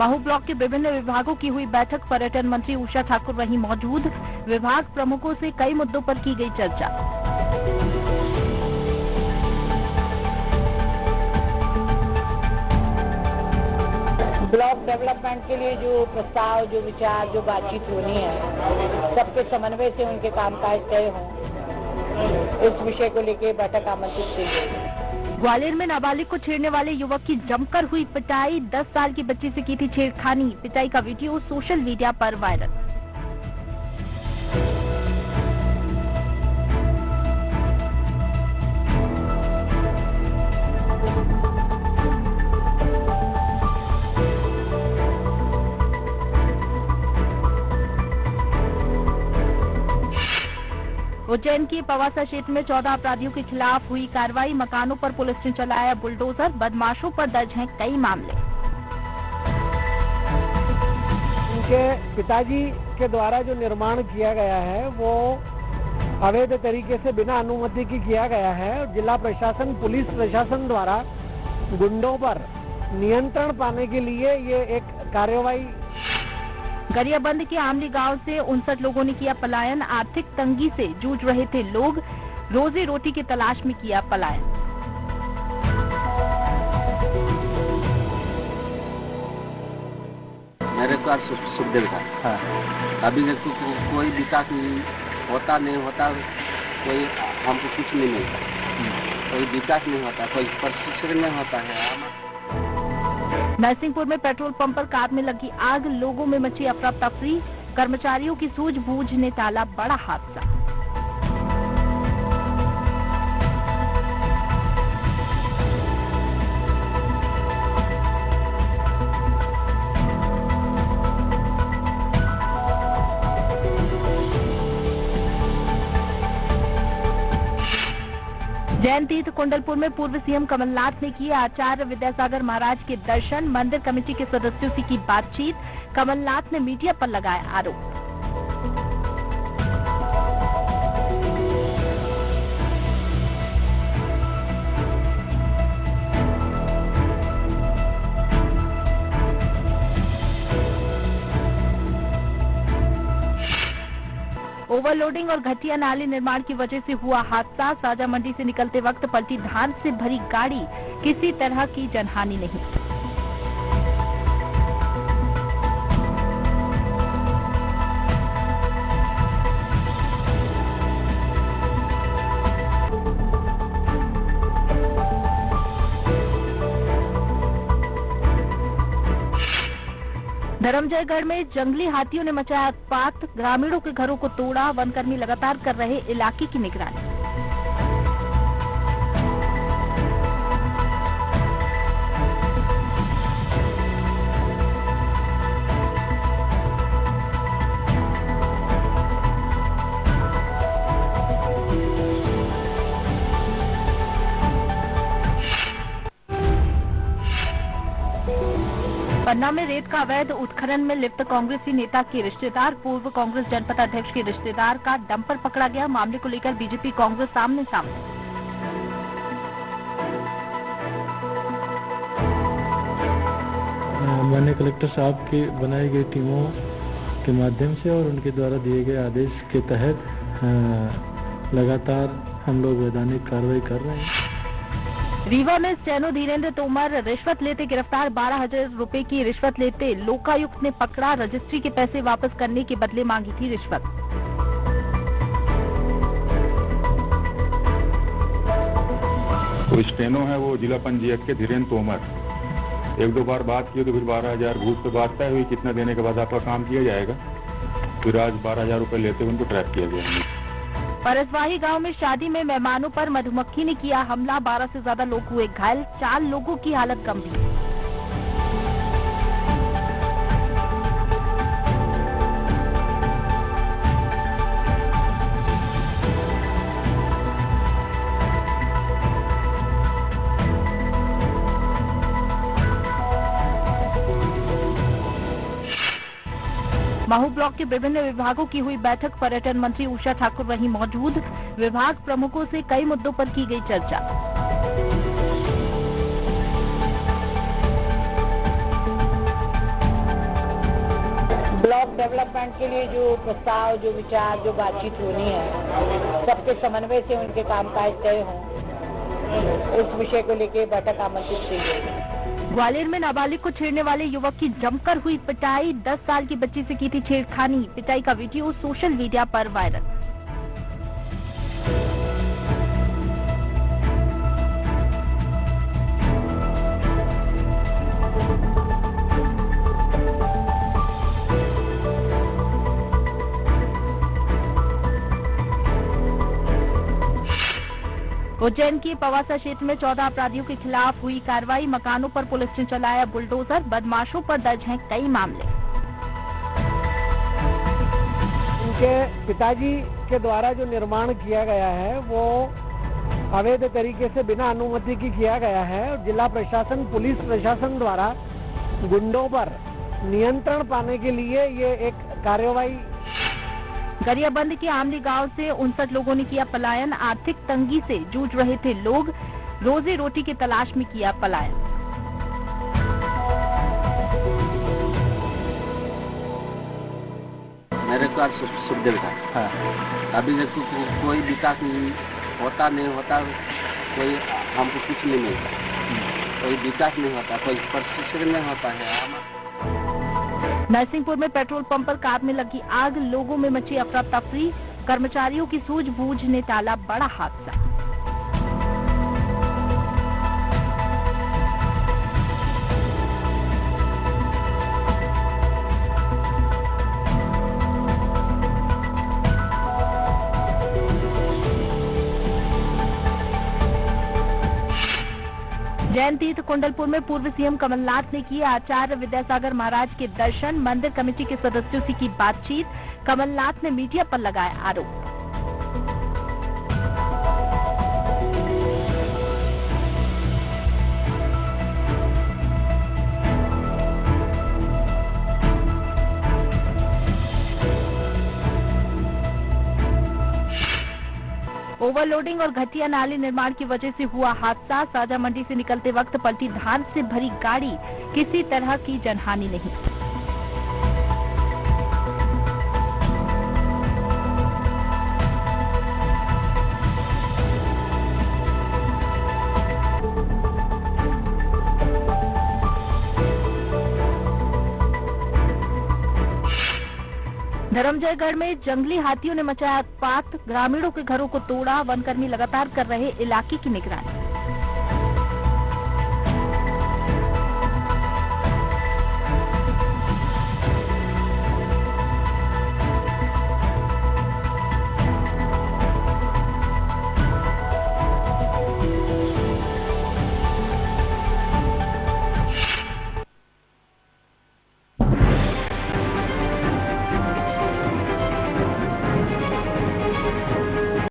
Mhow block के विभिन्न विभागों की हुई बैठक, पर्यटन मंत्री उषा ठाकुर रही मौजूद। विभाग प्रमुखों से कई मुद्दों पर की गई चर्चा। ब्लॉक डेवलपमेंट के लिए जो प्रस्ताव, जो विचार, जो बातचीत होनी है, सबके समन्वय से उनके कामकाज तय हों, इस विषय को लेकर बैठक आमंत्रित की गई। ग्वालियर में नाबालिग को छेड़ने वाले युवक की जमकर हुई पिटाई, 10 साल की बच्ची से की थी छेड़खानी। पिटाई का वीडियो सोशल मीडिया पर वायरल। उज्जैन की पवासा क्षेत्र में 14 अपराधियों के खिलाफ हुई कार्रवाई। मकानों पर पुलिस ने चलाया बुलडोजर। बदमाशों पर दर्ज हैं कई मामले। उनके पिताजी के द्वारा जो निर्माण किया गया है वो अवैध तरीके से बिना अनुमति की किया गया है। जिला प्रशासन, पुलिस प्रशासन द्वारा गुंडों पर नियंत्रण पाने के लिए ये एक कार्रवाई। गरियाबंद के आमली गांव से 59 लोगों ने किया पलायन। आर्थिक तंगी से जूझ रहे थे लोग, रोजी रोटी की तलाश में किया पलायन। मेरे पास सुखदेव था। हाँ। अभी देखो कोई विकास नहीं होता, कोई हमको कुछ नहीं मिलता, कोई विकास नहीं होता, कोई प्रशिक्षण नहीं होता है। नरसिंहपुर में पेट्रोल पंप पर कार में लगी आग, लोगों में मची अफरा तफरी। कर्मचारियों की सूझबूझ ने टाला बड़ा हादसा। जैन तीर्थ कुंडलपुर में पूर्व सीएम कमलनाथ ने किए आचार्य विद्यासागर महाराज के दर्शन। मंदिर कमेटी के सदस्यों से की बातचीत। कमलनाथ ने मीडिया पर लगाया आरोप। ओवरलोडिंग और घटिया नाले निर्माण की वजह से हुआ हादसा। साजा मंडी से निकलते वक्त पलटी धान से भरी गाड़ी, किसी तरह की जनहानि नहीं। धर्मजयगढ़ में जंगली हाथियों ने मचाया उत्पात। ग्रामीणों के घरों को तोड़ा। वनकर्मी लगातार कर रहे इलाके की निगरानी। पन्ना में रेत का अवैध उत्खनन में लिप्त कांग्रेसी नेता के रिश्तेदार, पूर्व कांग्रेस जनपद अध्यक्ष के रिश्तेदार का डंपर पकड़ा गया। मामले को लेकर बीजेपी कांग्रेस सामने सामने। माननीय कलेक्टर साहब की बनाई गई टीमों के माध्यम से और उनके द्वारा दिए गए आदेश के तहत लगातार हम लोग वैधानिक कार्रवाई कर रहे हैं। रीवा में स्टेनो धीरेन्द्र तोमर रिश्वत लेते गिरफ्तार। 12,000 रुपए की रिश्वत लेते लोकायुक्त ने पकड़ा। रजिस्ट्री के पैसे वापस करने के बदले मांगी थी रिश्वत। वो स्टेनो है, वो जिला पंजीयक के धीरेन्द्र तोमर। 1-2 बार बात की तो फिर 12,000 घूस पे बात तय हुई, कितना देने के बाद आपका काम किया जाएगा। फिर आज 12,000 रुपए लेते हुए उनको ट्रैप किया गया। परसवाही गांव में शादी में मेहमानों पर मधुमक्खी ने किया हमला। 12 से ज्यादा लोग हुए घायल। 4 लोगों की हालत गंभीर। महू ब्लॉक के विभिन्न विभागों की हुई बैठक, पर्यटन मंत्री उषा ठाकुर रही मौजूद। विभाग प्रमुखों से कई मुद्दों पर की गई चर्चा। डेवलपमेंट के लिए जो प्रस्ताव, जो विचार, जो बातचीत होनी है, सबके समन्वय से उनके कामकाज तय हों, उस विषय को लेकर बैठक आमंत्रित की गई। ग्वालियर में नाबालिग को छेड़ने वाले युवक की जमकर हुई पिटाई, 10 साल की बच्ची से की थी छेड़खानी। पिटाई का वीडियो सोशल मीडिया पर वायरल। उज्जैन की पवासा क्षेत्र में 14 अपराधियों के खिलाफ हुई कार्रवाई। मकानों पर पुलिस ने चलाया बुलडोजर। बदमाशों पर दर्ज हैं कई मामले। उनके पिताजी के द्वारा जो निर्माण किया गया है वो अवैध तरीके से बिना अनुमति की किया गया है और जिला प्रशासन, पुलिस प्रशासन द्वारा गुंडों पर नियंत्रण पाने के लिए ये एक कार्रवाई। गरियाबंद के आमली गांव से 59 लोगों ने किया पलायन। आर्थिक तंगी से जूझ रहे थे लोग, रोजी रोटी की तलाश में किया पलायन। मेरे को आज सुखदेव का। हाँ। अभी देखो कोई विकास नहीं होता, कोई हमको कुछ नहीं मिलता, कोई विकास नहीं होता, कोई प्रशिक्षण नहीं होता है। नरसिंहपुर में पेट्रोल पंप पर कार में लगी आग, लोगों में मची अफरा तफरी। कर्मचारियों की सूझबूझ ने टाला बड़ा हादसा। जैन तीर्थ कुंडलपुर में पूर्व सीएम कमलनाथ ने किए आचार्य विद्यासागर महाराज के दर्शन। मंदिर कमेटी के सदस्यों से की बातचीत। कमलनाथ ने मीडिया पर लगाया आरोप। ओवरलोडिंग और घटिया नाली निर्माण की वजह से हुआ हादसा। साजा मंडी से निकलते वक्त पलटी धान से भरी गाड़ी, किसी तरह की जनहानि नहीं। धर्मजयगढ़ में जंगली हाथियों ने मचाया उत्पात। ग्रामीणों के घरों को तोड़ा। वनकर्मी लगातार कर रहे इलाके की निगरानी।